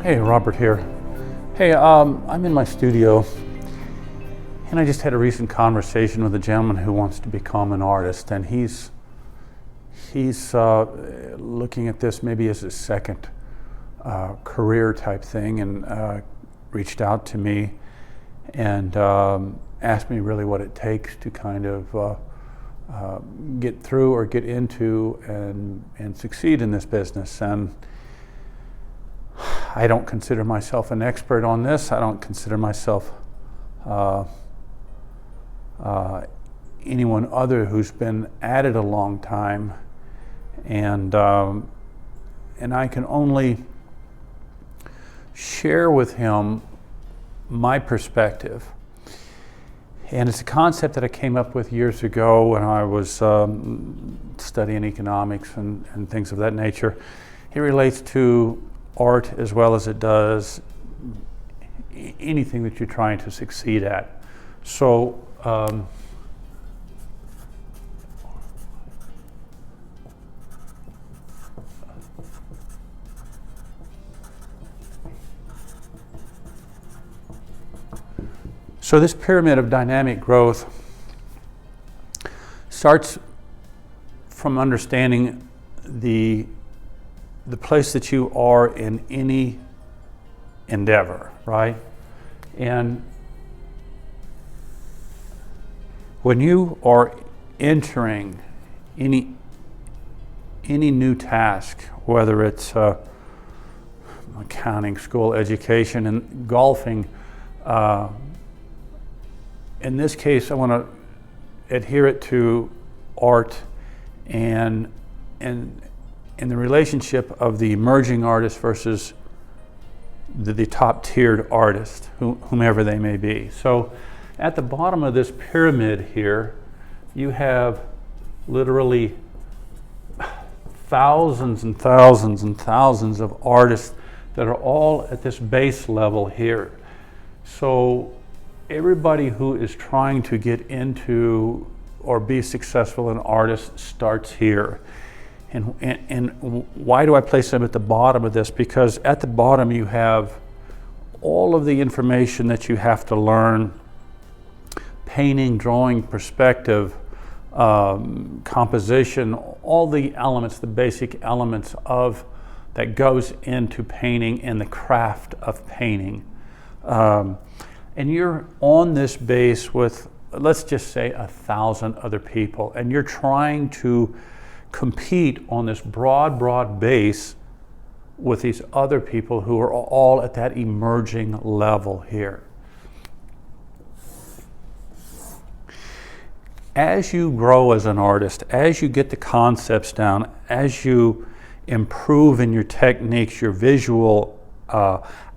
Hey, Robert here. Hey, I'm in my studio, and I just had a recent conversation with a gentleman who wants to become an artist, and he's looking at this maybe as a second career type thing, and reached out to me and asked me really what it takes to kind of get through or get into and succeed in this business. And I don't consider myself an expert on this. I don't consider myself anyone other who's been at it a long time, and I can only share with him my perspective. And it's a concept that I came up with years ago when I was studying economics and things of that nature. It relates to art as well as it does anything that you're trying to succeed at. So this pyramid of dynamic growth starts from understanding the place that you are in any endeavor, right? And when you are entering any new task, whether it's accounting, school, education, and golfing, in this case, I want to adhere it to art and the relationship of the emerging artist versus the top-tiered artist, whomever they may be. So at the bottom of this pyramid here, you have literally thousands and thousands and thousands of artists that are all at this base level here. So everybody who is trying to get into or be successful an artist starts here. And why do I place them at the bottom of this? Because at the bottom you have all of the information that you have to learn: painting, drawing, perspective, composition, all the elements, the basic elements of that goes into painting and the craft of painting. And you're on this base with, let's just say, 1,000 other people, and you're trying to compete on this broad base with these other people who are all at that emerging level here. As you grow as an artist, as you get the concepts down, as you improve in your techniques, your visual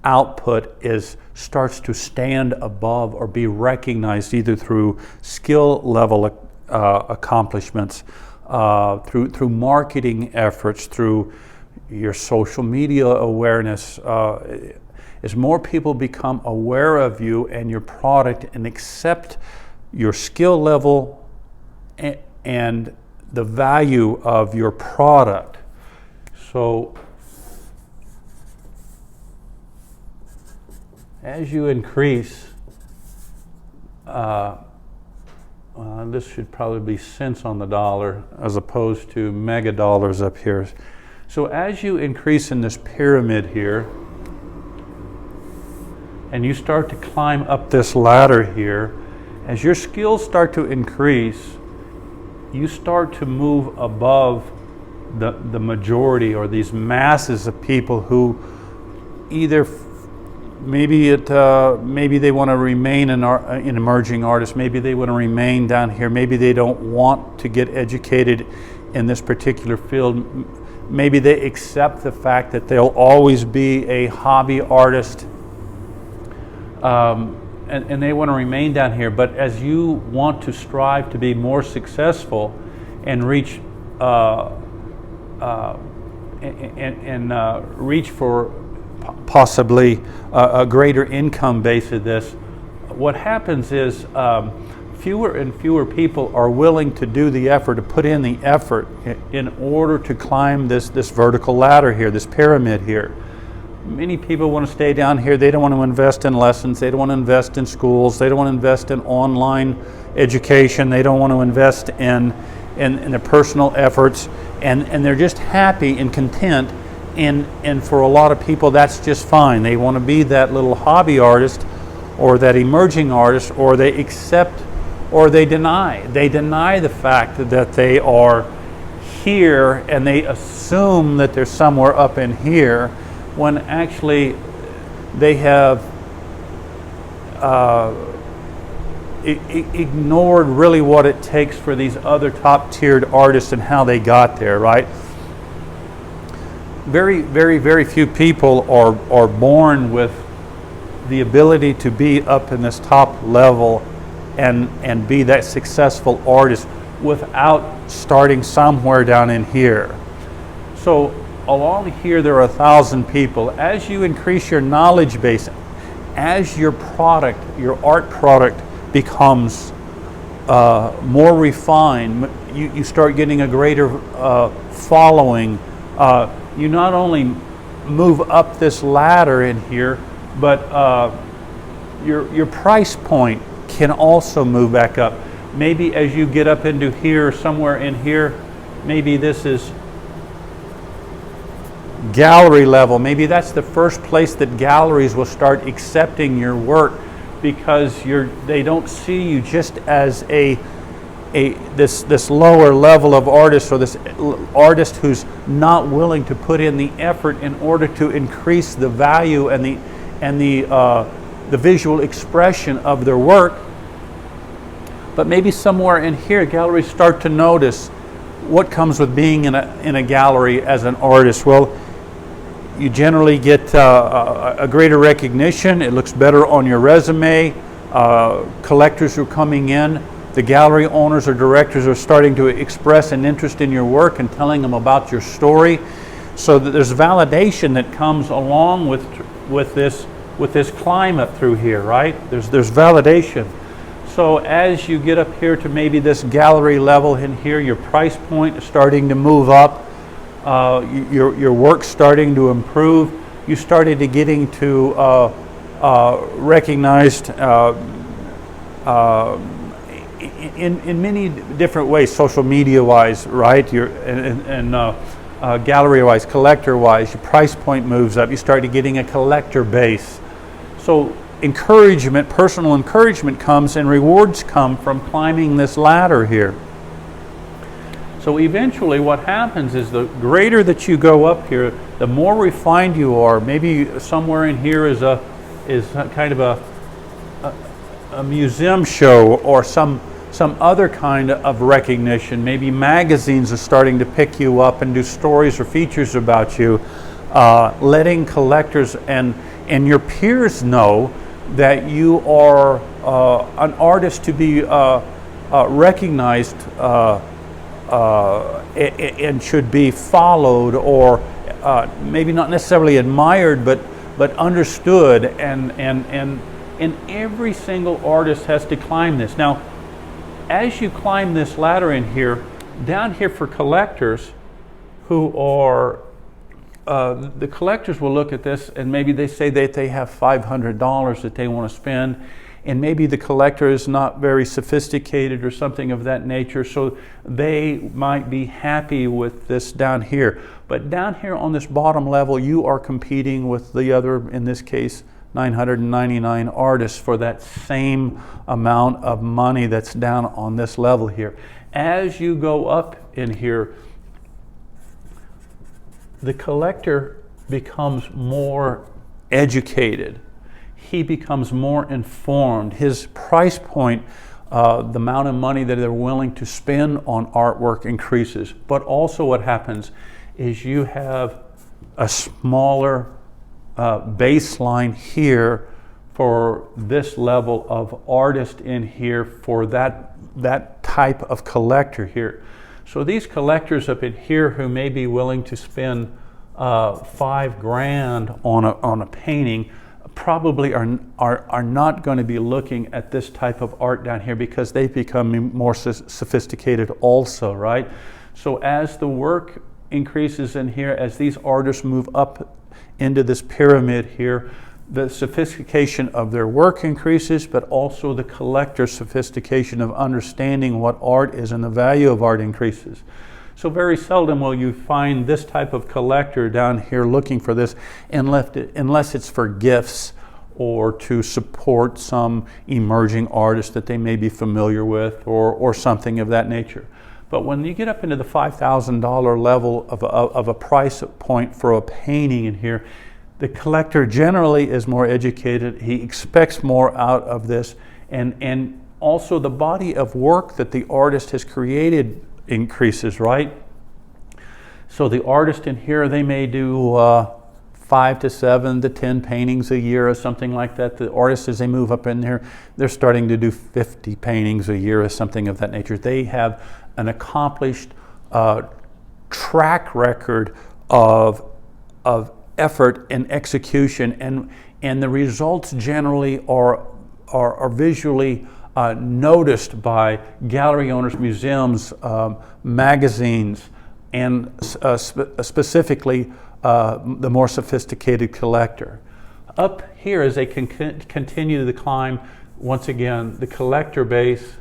output starts to stand above or be recognized either through skill level accomplishments, through marketing efforts, through your social media awareness. As more people become aware of you and your product and accept your skill level and the value of your product. So as you increase, this should probably be cents on the dollar as opposed to mega dollars up here. So as you increase in this pyramid here, and you start to climb up this ladder here, as your skills start to increase, you start to move above the majority or these masses of people who either maybe they want to remain an emerging artist, maybe they want to remain down here, maybe they don't want to get educated in this particular field, maybe they accept the fact that they'll always be a hobby artist, and they want to remain down here. But as you want to strive to be more successful and reach reach for possibly a greater income base of this, what happens is fewer and fewer people are willing to do the effort, to put in the effort in order to climb this vertical ladder here, this pyramid here. Many people want to stay down here. They don't want to invest in lessons. They don't want to invest in schools. They don't want to invest in online education. They don't want to invest in their personal efforts. And they're just happy and content. And for a lot of people, that's just fine. They want to be that little hobby artist or that emerging artist, or they accept or they deny. They deny the fact that they are here, and they assume that they're somewhere up in here, when actually they have ignored really what it takes for these other top-tiered artists and how they got there, right? Very, very, very few people are born with the ability to be up in this top level and be that successful artist without starting somewhere down in here. So along here there are 1,000 people. As you increase your knowledge base, as your product, your art product becomes more refined, you start getting a greater following. You not only move up this ladder in here, but your price point can also move back up. Maybe as you get up into here, somewhere in here, maybe this is gallery level. Maybe that's the first place that galleries will start accepting your work, because they don't see you just as this lower level of artist, or this artist who's not willing to put in the effort in order to increase the value and the visual expression of their work. But maybe somewhere in here, galleries start to notice what comes with being in a gallery as an artist. Well, you generally get a greater recognition. It looks better on your resume. Collectors are coming in. The gallery owners or directors are starting to express an interest in your work and telling them about your story. So that there's validation that comes along with this climb up through here, right? There's validation. So as you get up here to maybe this gallery level in here, your price point is starting to move up. Your work's starting to improve. You started to getting to recognized in many different ways, social media-wise, right? Gallery-wise, collector-wise, your price point moves up. You started getting a collector base. So encouragement, personal encouragement comes, and rewards come from climbing this ladder here. So eventually what happens is, the greater that you go up here, the more refined you are. Maybe somewhere in here is kind of a museum show, or some other kind of recognition. Maybe magazines are starting to pick you up and do stories or features about you, letting collectors and your peers know that you are an artist to be recognized and should be followed, or maybe not necessarily admired, but understood. And every single artist has to climb this. Now, as you climb this ladder in here, down here for collectors who are the collectors will look at this, and maybe they say that they have $500 that they want to spend, and maybe the collector is not very sophisticated or something of that nature, so they might be happy with this down here. But down here on this bottom level, you are competing with the other, in this case, 999 artists for that same amount of money that's down on this level here. As you go up in here, the collector becomes more educated. He becomes more informed. His price point, the amount of money that they're willing to spend on artwork, increases. But also what happens is you have a smaller baseline here for this level of artist in here, for that type of collector here. So these collectors up in here who may be willing to spend $5,000 on a painting probably are not going to be looking at this type of art down here, because they've become more sophisticated also, right? So as the work increases in here, as these artists move up into this pyramid here, the sophistication of their work increases, but also the collector's sophistication of understanding what art is and the value of art increases. So very seldom will you find this type of collector down here looking for this unless it's for gifts or to support some emerging artist that they may be familiar with or something of that nature. But when you get up into the $5,000 level of a price point for a painting in here, the collector generally is more educated. He expects more out of this, and also the body of work that the artist has created increases, right? So the artist in here, they may do 5 to 7 to 10 paintings a year or something like that. The artists, as they move up in here, they're starting to do 50 paintings a year or something of that nature. They have an accomplished track record of effort and execution, and the results generally are visually noticed by gallery owners, museums, magazines, and specifically the more sophisticated collector. Up here, as they continue the climb, once again, the collector base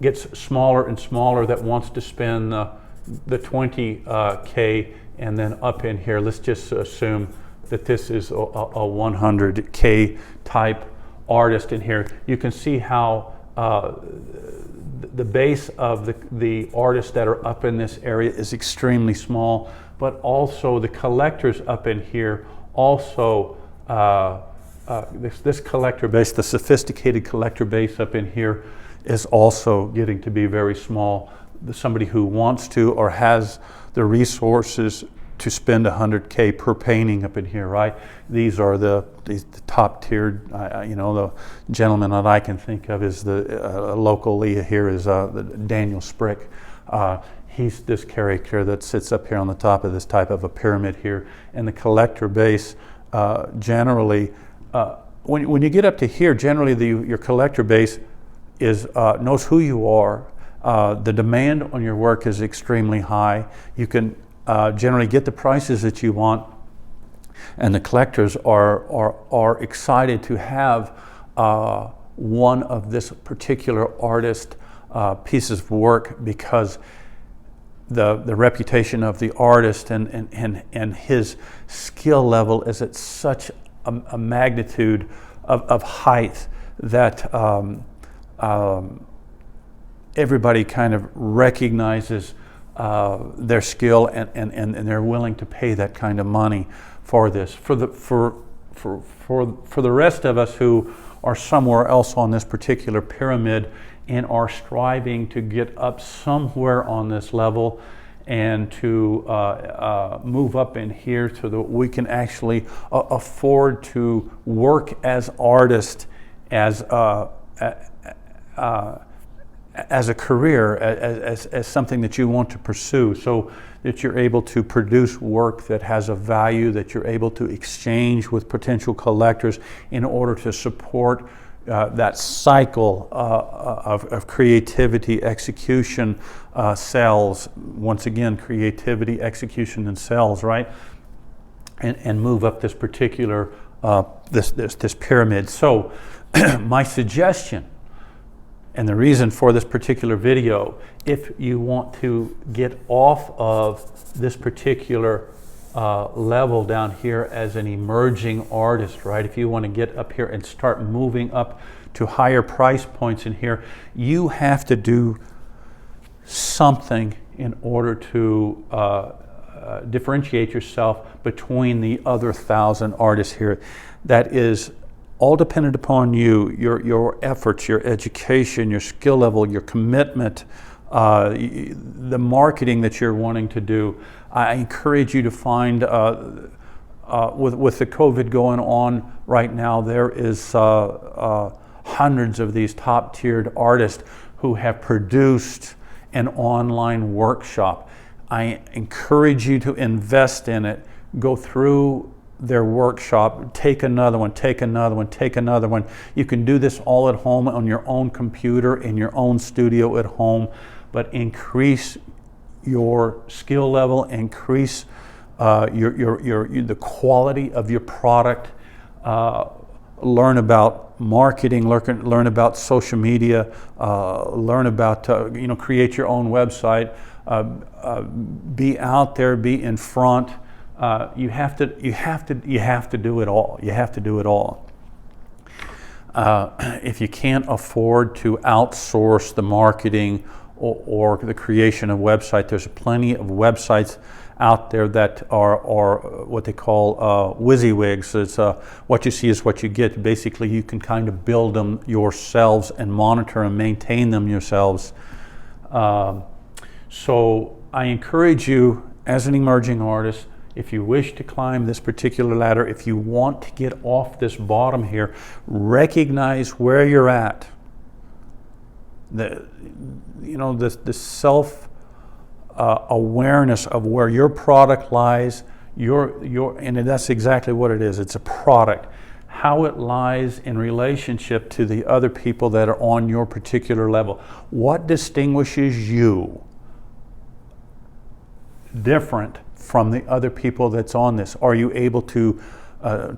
gets smaller and smaller that wants to spend the 20K, and then up in here, let's just assume that this is a 100K type artist in here. You can see how the base of the artists that are up in this area is extremely small, but also the collectors up in here also, this collector base, the sophisticated collector base up in here is also getting to be very small. Somebody who wants to or has the resources to spend 100K per painting up in here, right? These are the top tiered, the gentleman that I can think of is locally here is Daniel Sprick. He's this character that sits up here on the top of this type of a pyramid here. And the collector base generally, when you get up to here, generally your collector base knows who you are. The demand on your work is extremely high. You can generally get the prices that you want, and the collectors are excited to have one of this particular artist pieces of work, because the reputation of the artist and his skill level is at such a magnitude of height that everybody kind of recognizes their skill, and they're willing to pay that kind of money for this. For the rest of us who are somewhere else on this particular pyramid and are striving to get up somewhere on this level and to move up in here so that we can actually afford to work as artists as a career, as something that you want to pursue, so that you're able to produce work that has a value, that you're able to exchange with potential collectors in order to support that cycle of creativity, execution, sales. Once again, creativity, execution, and sales, right? And move up this particular this pyramid. So my suggestion, and the reason for this particular video, if you want to get off of this particular level down here as an emerging artist, right? If you want to get up here and start moving up to higher price points in here, you have to do something in order to differentiate yourself between the other 1,000 artists here. That is all dependent upon you, your efforts, your education, your skill level, your commitment, the marketing that you're wanting to do. I encourage you to find, with the COVID going on right now, there is hundreds of these top-tiered artists who have produced an online workshop. I encourage you to invest in it, go through their workshop, take another one, take another one, take another one. You can do this all at home on your own computer, in your own studio at home, but increase your skill level, increase the quality of your product, learn about marketing, learn about social media, learn about create your own website, be out there, be in front. You have to do it all. You have to do it all. If you can't afford to outsource the marketing or the creation of website, there's plenty of websites out there that are what they call WYSIWYGs. It's what you see is what you get. Basically, you can kind of build them yourselves and monitor and maintain them yourselves. So I encourage you, as an emerging artist, if you wish to climb this particular ladder, if you want to get off this bottom here, recognize where you're at. The self awareness of where your product lies, and that's exactly what it is. It's a product. How it lies in relationship to the other people that are on your particular level. What distinguishes you different from the other people that's on this? Are you able to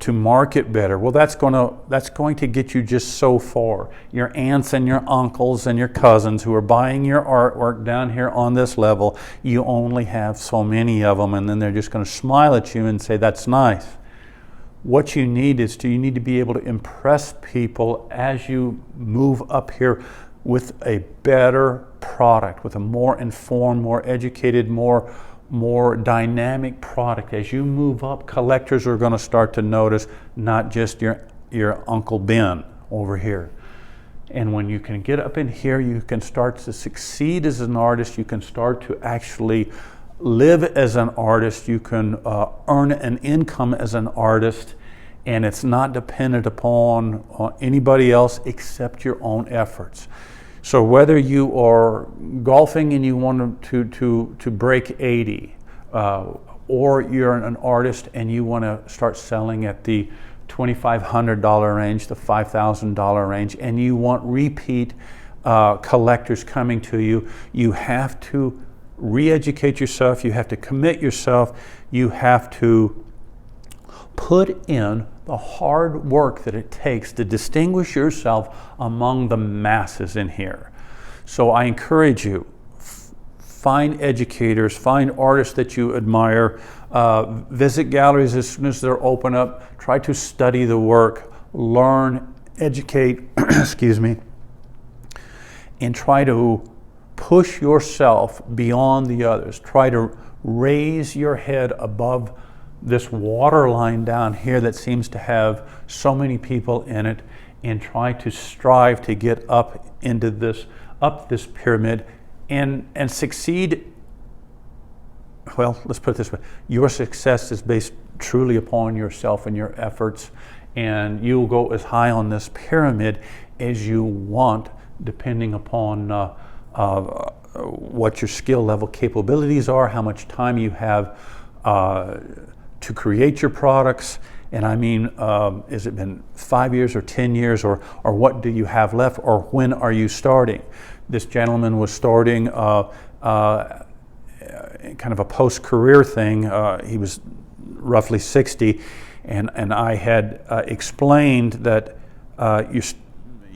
market better? Well, that's going to get you just so far. Your aunts and your uncles and your cousins who are buying your artwork down here on this level, you only have so many of them, and then they're just going to smile at you and say, that's nice. What you need is you need to be able to impress people as you move up here with a better product, with a more informed, more educated, more dynamic product. As you move up, collectors are going to start to notice, not just your Uncle Ben over here. And when you can get up in here, you can start to succeed as an artist. You can start to actually live as an artist. You can earn an income as an artist, and it's not dependent upon anybody else except your own efforts. So whether you are golfing and you want to break 80, or you're an artist and you want to start selling at the $2,500 range, the $5,000 range, and you want repeat collectors coming to you, you have to re-educate yourself, you have to commit yourself, you have to put in the hard work that it takes to distinguish yourself among the masses in here. So I encourage you, find educators, find artists that you admire, visit galleries as soon as they're open up, try to study the work, learn, educate, excuse me, and try to push yourself beyond the others. Try to raise your head above this water line down here that seems to have so many people in it, and try to strive to get up into this pyramid and succeed. Well, let's put it this way. Your success is based truly upon yourself and your efforts, and you'll go as high on this pyramid as you want, depending upon what your skill level capabilities are, how much time you have to create your products. And I mean, has it been 5 years or 10 years, or what do you have left, or when are you starting? This gentleman was starting kind of a post-career thing. He was roughly 60, and I had explained that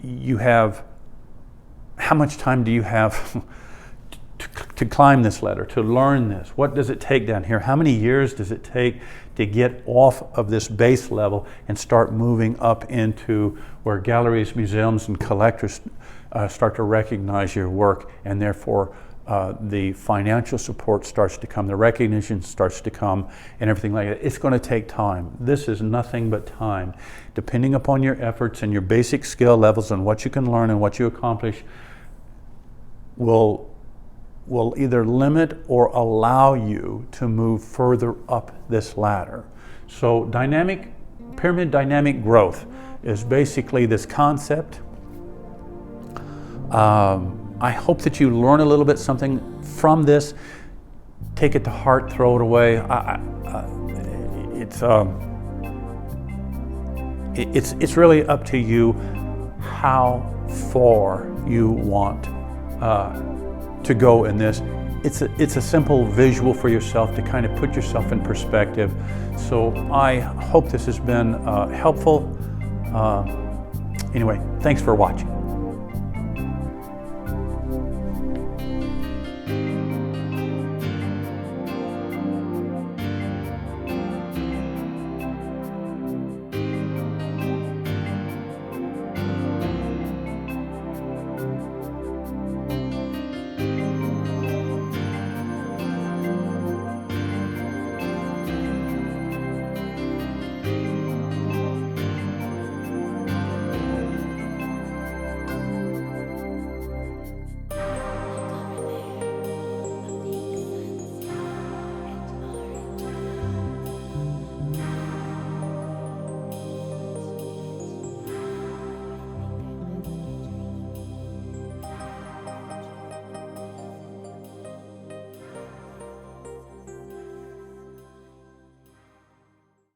you have, how much time do you have to climb this ladder, to learn this? What does it take down here? How many years does it take to get off of this base level and start moving up into where galleries, museums, and collectors start to recognize your work, and therefore the financial support starts to come, the recognition starts to come, and everything like that? It's going to take time. This is nothing but time. Depending upon your efforts and your basic skill levels and what you can learn and what you accomplish will either limit or allow you to move further up this ladder. So pyramid dynamic growth is basically this concept. I hope that you learn a little bit something from this. Take it to heart, throw it away. It's really up to you how far you want to go in this. it's a simple visual for yourself to kind of put yourself in perspective. So I hope this has been helpful. Anyway, thanks for watching.